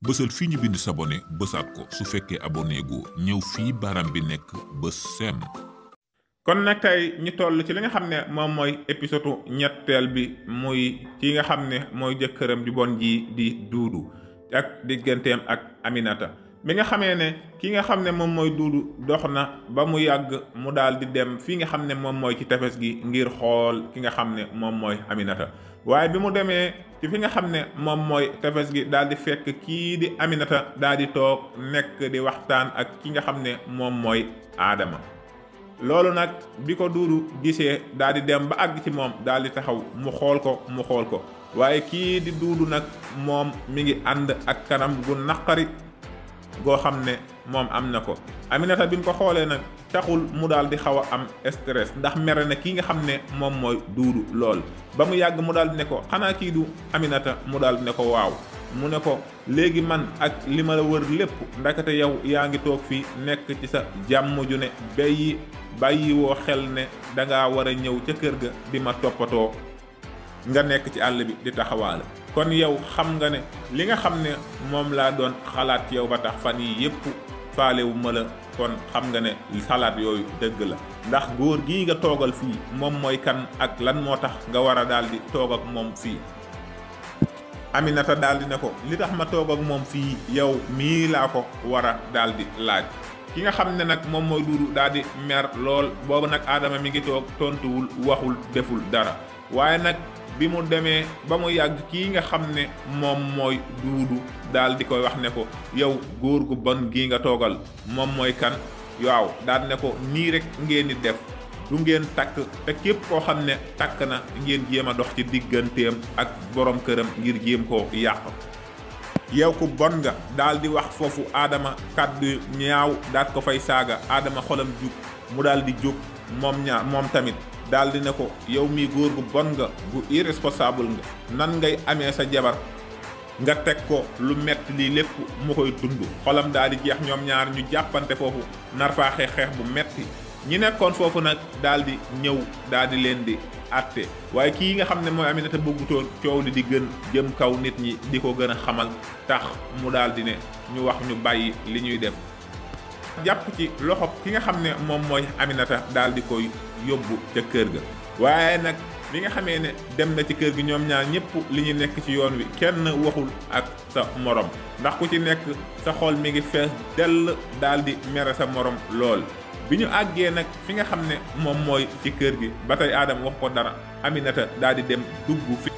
bësal fii ñu bind s'abonner bësaat ko su fekkee abonné gu ñëw fii baaraam bi nekk bës sem. kon nag tey ñu toll ci li nga xam ne moom mooy épisode ñetteel bi muy ki nga xam ne mooy jëkkëram ju bon ji di Duudu ak digganteem ak Aminata bi nga xamee ne ki nga xam ne moom mooy Duudu dox na ba mu yàgg mu daal di dem fi nga xam ne moom mooy ci tefes gi ngir xool ki nga xam ne moom mooy Aminata waaye bi mu demee ci fi nga xam ne moom mooy tefes gi daal di fekk kii di Aminata daal di toog nekk di waxtaan ak ki nga xam ne moom mooy Adama. loolu nag bi ko Duudu gisee daal di dem ba àgg ci moom daal di taxaw mu xool ko waaye kii di Duudu nag moom mi ngi ànd ak kanam gu naqari goo xam ne moom am na ko. Aminata bi mu ko xoolee nag taxul mu daal di xaw a am stress ndax mere na kii nga xam ne moom mooy Duudu lool ba mu yàgg mu daal di ne ko xanaa kii du Aminata mu daal di ne ko waaw. mu ne ko léegi man ak li ma la wër lépp ndakate yow yaa ngi toog fii nekk ci sa jàmm ju ne bàyyi woo xel ne dangaa war a ñëw ca kër ga di ma toppatoo nga nekk ci àll bi di taxawaale kon yow xam nga ne li nga xam ne moom laa doon xalaat yow ba tax fan yii yépp faalewu ma la kon xam nga ne xalaat yooyu dëgg la ndax góor gii nga toogal fii moom mooy kan ak lan moo tax nga war a daal di toog ak moom fii. Aminata daal di ne ko li tax ma toog ak moom fii yow mii laa ko war a daal di laaj ki nga xam ne nag moom mooy Duudu daal di mer lool boobu nag Adama mi ngi toog tontuwul waxul deful dara waaye nag bi mu demee ba mu yàgg kii nga xam ne moom mooy Duudu daal di koy wax ne ko yow góor gu bon gii nga toogal moom mooy kan waaw daal di ne ko nii rek ngeen di def. du ngeen takk te képp koo xam ne takk na ngeen jéem a dox ci digganteem ak borom këram ngir jéem koo yàq yow ku bon nga daal di wax foofu Adama kàddu ñaaw daat ko fay saaga Adama xolam jug mu daal di jóg moom tamit daal di ne ko yow mii góor gu bon nga gu irresponsable nga nan ngay amee sa jabar nga teg ko lu metti lii lépp mu koy dund xolam daal di jeex ñoom ñaar ñu jàppante foofu nar faa xeex bu metti ñi nekkoon foofu nag daal di ñëw daal di leen di àtte waaye kii nga xam ne mooy Aminata bëggutoon coow li di gën jëm kaw nit ñi di ko gën a xamal tax mu daal di ne ñu wax ñu bàyyi li ñuy def jàpp ci loxo ki nga xam ne moom mooy Aminata daal di koy yóbbu ca kër ga waaye nag bi nga xamee ne dem na ci kër gi ñoom ñaar ñëpp li ñu nekk ci yoon wi kenn waxul ak sa morom ndax ku ci nekk sa xol mi ngi fees dell daal di mere sa morom lool. bi ñu àggee nag fi nga xam ne moom mooy ci kër gi ba tey Adama wax ko dara Aminata daal di dem dugg fi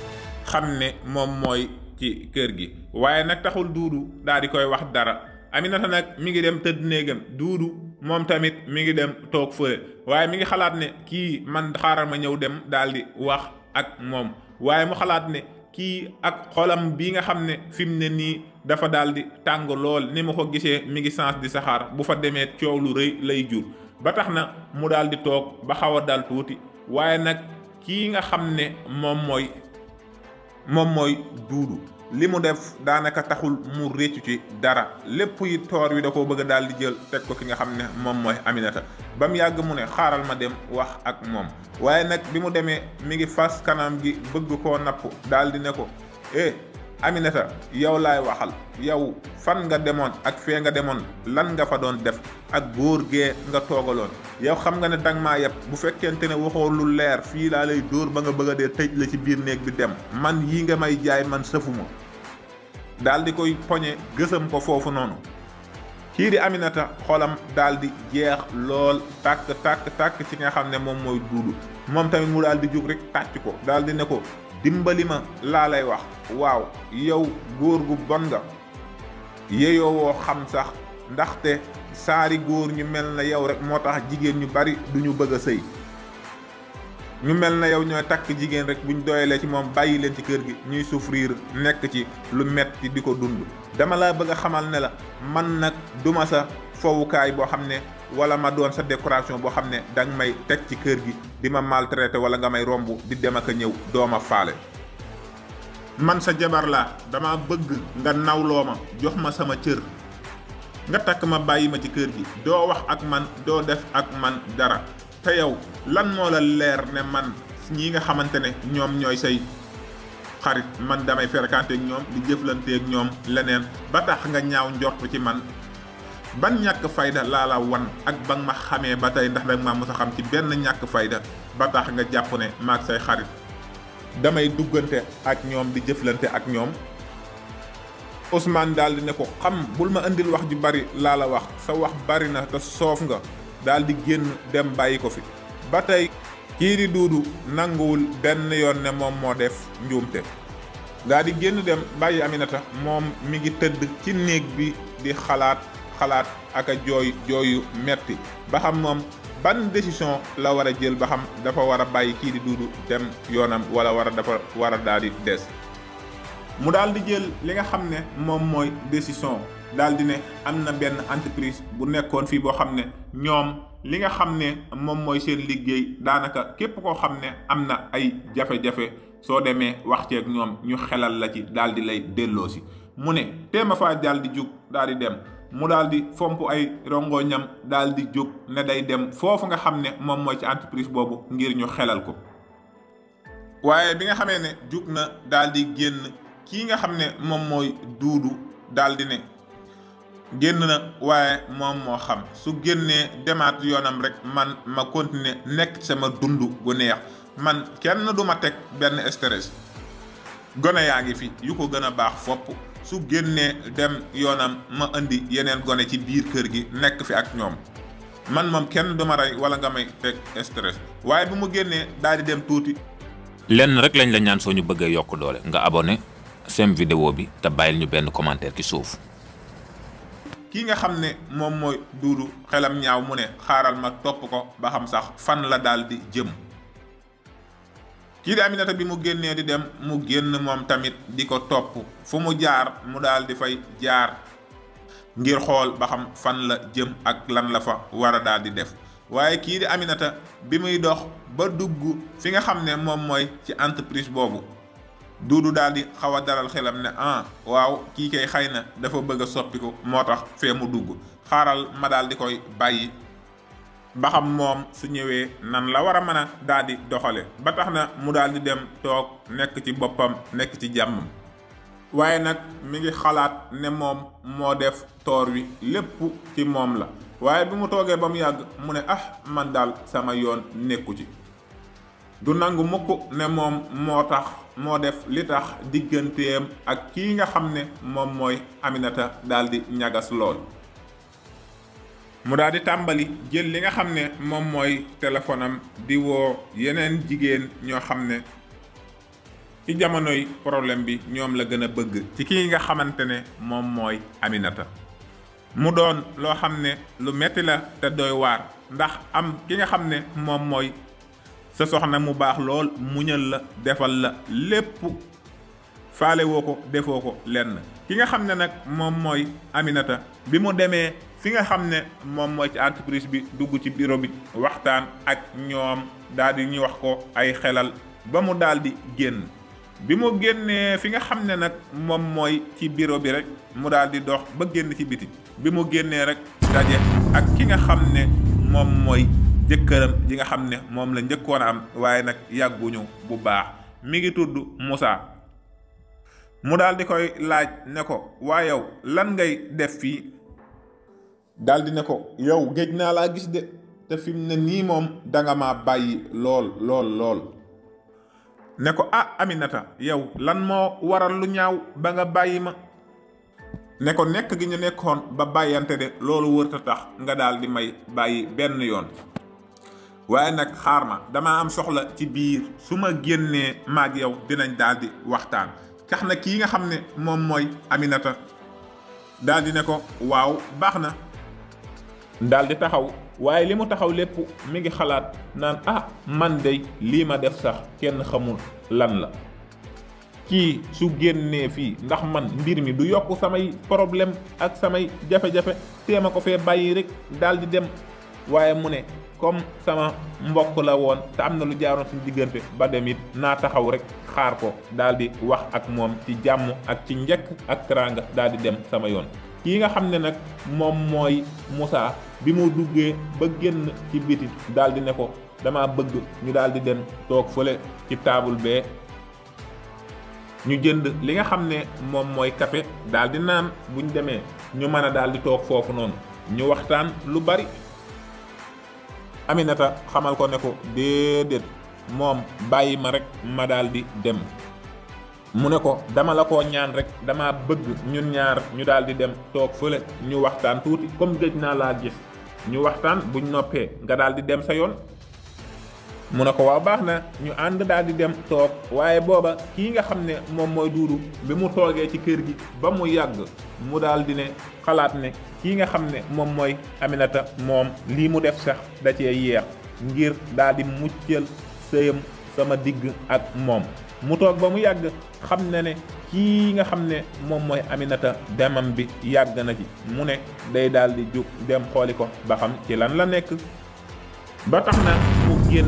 xam ne moom mooy ci kër gi waaye nag taxul Duudu daal di koy wax dara Aminata nag mi ngi dem tëdd néegam Duudu moom tamit mi ngi dem toog fële waaye mi ngi xalaat ne kii man xaaral ma ñëw dem daal di wax ak moom waaye mu xalaat ne kii ak xolam bi nga xam ne fi mu ne nii dafa daal di tàng lool ni ma ko gisee mi ngi sens di saxaar bu fa demee coow lu rëy lay jur ba tax na mu daal di toog ba xaw a dal tuuti waaye nag kii nga xam ne moom mooy Duudu li mu def daanaka taxul mu réccu ci dara lépp yi toor wi da koo bëgg a daal di jël teg ko ki nga xam ne moom mooy Aminata ba mu yàgg mu ne xaaral ma dem wax ak moom waaye nag bi mu demee mi ngi fas kanam gi bëgg koo napp daal di ne ko Aminata yow laay waxal yow fan nga demoon ak fee nga demoon lan nga fa doon def ak góor gee nga toogaloon yow xam nga ne danga maa yeb bu fekkente ne waxoo lu leer fii laa lay dóor ba nga bëgg a dee tëj la ci biir néeg bi dem man yi nga may jaay man sëfuma daal di koy poñe gësam ko foofu noonu kii di Aminata xolam daal di jeex lool tàkk ci nga xam ne moom mooy Duudu moom tamit mu daal di jóg rek tàcc ko daal di ne ko dimbali ma laa lay wax waaw yow góor gu bon nga yeyoo woo xam sax ndaxte saari góor ñu mel na yow rek moo tax jigéen ñu bari duñu bëgg a sëy ñu mel na yow ñooy takk jigéen rek buñ doyalee ci moom bàyyi leen ci kër gi ñuy souffrir nekk ci lu metti di ko dund dama la bëgg a xamal ne la man nag duma sa fowukaay boo xam ne wala ma doon sa décoration boo xam ne danga may teg ci kër gi di ma maltraité wala nga may romb di dem ak a ñëw dooma faale man sa jabar laa dama bëgg nga nawloo ma jox ma sama cër nga takk ma bàyyi ma ci kër gi doo wax ak man doo def ak man dara te yow lan moo la leer ne man ñi nga xamante ne ñoom ñooy say xarit man damay fréquenté ak ñoom di jëflante ak ñoom leneen ba tax nga ñaaw njort ci man ban ñàkk fayda laa la wan ak ba nga ma xamee ba tey ndax danga ma mës a xam ci benn ñàkk fayda ba tax nga jàpp ne maag say xarit damay duggante ak ñoom di jëflante ak ñoom. Ousmane daal di ne ko xam bul ma indil wax ju bari laa la wax sa wax bari na te soof nga daal di génn dem bàyyi ko fi ba tey kii di Duudu nanguwul benn yoon ne moom moo def njuumte daal di génn dem bàyyi Aminata moom mi ngi tëdd ci néeg bi di xalaat ak a jooyu metti ba xam moom ban décision la war a jël ba xam dafa war a bàyyi kii di Duudu dem yoonam wala dafa war a daal di des. mu daal di jël li nga xam ne moom mooy décision daal di ne am na benn entreprise bu nekkoon fii boo xam ne ñoom li nga xam ne moom mooy seen liggéey daanaka képp koo xam ne am na ay jafe-jafe soo demee wax ceeg ñoom ñu xelal la ci daal di lay delloosi mu ne téema faa daal di jug daal di dem mu daal di fomp ay rongoñam daal di jóg ne day dem foofu nga xam ne moom mooy ci entreprise boobu ngir ñu xelal ko waaye bi nga xamee ne jug na daal di génn kii nga xam ne moom mooy Duudu daal di ne génn na waaye moom moo xam su génnee demaat yoonam rek man ma continuer nekk sama dund gu neex man kenn du ma teg benn stress gone yaa ngi fi yu ko gën a baax fopp su génnee dem yoonam ma indi yeneen gone ci biir kër gi nekk fi ak ñoom man moom kenn du ma rey wala nga may teg stress waaye bu mu génnee daal di dem tuuti. lenn rek lañ la ñaan soo ñu bëggee yokk doole nga abonné seen vidéo bi te bàyyil ñu benn commentaire ci suuf. kii nga xam ne moom mooy Duudu xelam ñaaw mu ne xaaral ma topp ko ba xam sax fan la daal di jëm. kii di Aminata bi mu génnee di dem mu génn moom tamit di ko topp fu mu jaar mu daal di fay jaar ngir xool ba xam fan la jëm ak lan la fa war a daal di def waaye kii di Aminata bi muy dox ba dugg fi nga xam ne moom mooy ci entreprise boobu Duudu daal di xaw a dalal xelam ne waaw kii kay xëy na dafa bëgg a soppiku moo tax fee mu dugg xaaral ma daal di koy bàyyi ba xam moom su ñëwee nan la war a mën a daal di doxale ba tax na mu daal di dem toog nekk ci boppam nekk ci jàmmam waaye nag mi ngi xalaat ne moom moo def toor wi lépp ci moom la waaye bi mu toogee ba mu yàgg mu ne man daal sama yoon nekku ci du nangu mukk ne moom moo def li tax digganteem ak kii nga xam ne moom mooy Aminata daal di ñagas lool. mu daal di tàmbali jël li nga xam ne moom mooy téléphone am di woo yeneen jigéen ñoo xam ne ci jamonoy problème bi ñoom la gën a bëgg ci kii nga xamante ne moom mooy Aminata. mu doon loo xam ne lu metti la te doy waar ndax am ki nga xam ne moom mooy sa soxna mu baax lool muñal la defal la lépp faale woo ko defoo ko lenn ki nga xam ne nag moom mooy Aminata bi mu demee fi nga xam ne moom mooy ci entreprise bi dugg ci bureau bi waxtaan ak ñoom daal di ñu wax ko ay xelal ba mu daal di génn bi mu génnee fi nga xam ne nag moom mooy ci bureau bi rek mu daal di dox ba génn ci biti bi mu génnee rek daje ak ki nga xam ne moom mooy jëkkëram ji nga xam ne moom la njëkkoon a am waaye nag yàgguñu bu baax mi ngi tudd Moussa mu daal di koy laaj ne ko waa yow lan ngay def fii daal di ne ko yow géej naa laa gis de te fi mu ne nii moom danga ma bàyyi lool ne ko Aminata yow lan moo waral lu ñaaw ba nga bàyyi ma ne ko nekk gi ñu nekkoon ba bàyyante de loolu wërta tax nga daal di may bàyyi benn yoon waaye nag xaar ma dama am soxla ci biir su ma génnee maag yow dinañ daal di waxtaan tax na kii nga xam ne moom mooy Aminata daal di ne ko waaw baax na daal di taxaw waaye li mu taxaw lépp mi ngi xalaat naan man de lii ma def sax kenn xamul lan la kii su génnee fii ndax man mbir mi du yokk samay problème ak samay jafe-jafe téema ko fee bàyyi rek daal di dem waaye mu ne comme sama mbokk la woon te am na lu jaaroon suñu diggante ba dem it naa taxaw rek xaar ko daal di wax ak moom ci jàmm ak ci njëkk ak teraanga daal di dem sama yoon. kii nga xam ne nag moom mooy Moussa bi mu duggee ba génn ci biti daal di ne ko dama bëgg ñu daal di dem toog fële ci taabul bee ñu jënd li nga xam ne moom mooy café daal di naan buñ demee ñu mën a daal di toog foofu noonu ñu waxtaan lu bari. Aminata xamal ko ne ko déedéet moom bàyyi ma rek ma daal di dem. mu ne ko dama la koo ñaan rek dama bëgg ñun ñaar ñu daal di dem toog fële ñu waxtaan tuuti comme gëj naa laa gis ñu waxtaan buñ noppee nga daal di dem sa yoon. mu ne ko waaw baax na ñu ànd daal di dem toog waaye booba kii nga xam ne moom mooy Duudu bi mu toogee ci kër gi ba mu yàgg mu daal di ne xalaat ne kii nga xam ne moom mooy Aminata moom lii mu def sax da cee yeex ngir daal di muccal sëyam sama digg ak moom. mu toog ba mu yàgg xam ne kii nga xam ne moom mooy Aminata demam bi yàgg na ci mu ne day daal di jug dem xooli ko ba xam ci lan la nekk. ba tax na mu génn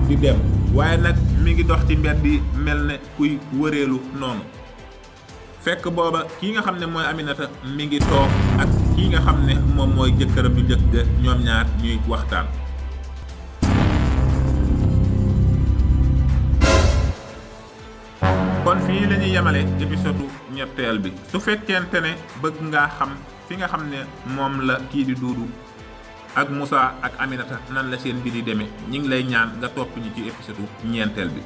di dem waaye nag mi ngi dox ci mbedd yi mel ne kuy wëreelu noonu fekk booba kii nga xam ne mooy Aminata mi ngi toog ak kii nga xam ne moom mooy jëkkëram ju njëkk ga ñoom ñaar ñuy waxtaan. kon fii la ñuy yemale épisode ñetteel bi su fekkente ne bëgg ngaa xam fi nga xam ne moom la kii di Duudu ak Moussa ak Aminata nan la seen mbir yi demee ñi ngi lay ñaan nga topp ñu ci épisode ñeenteel bi.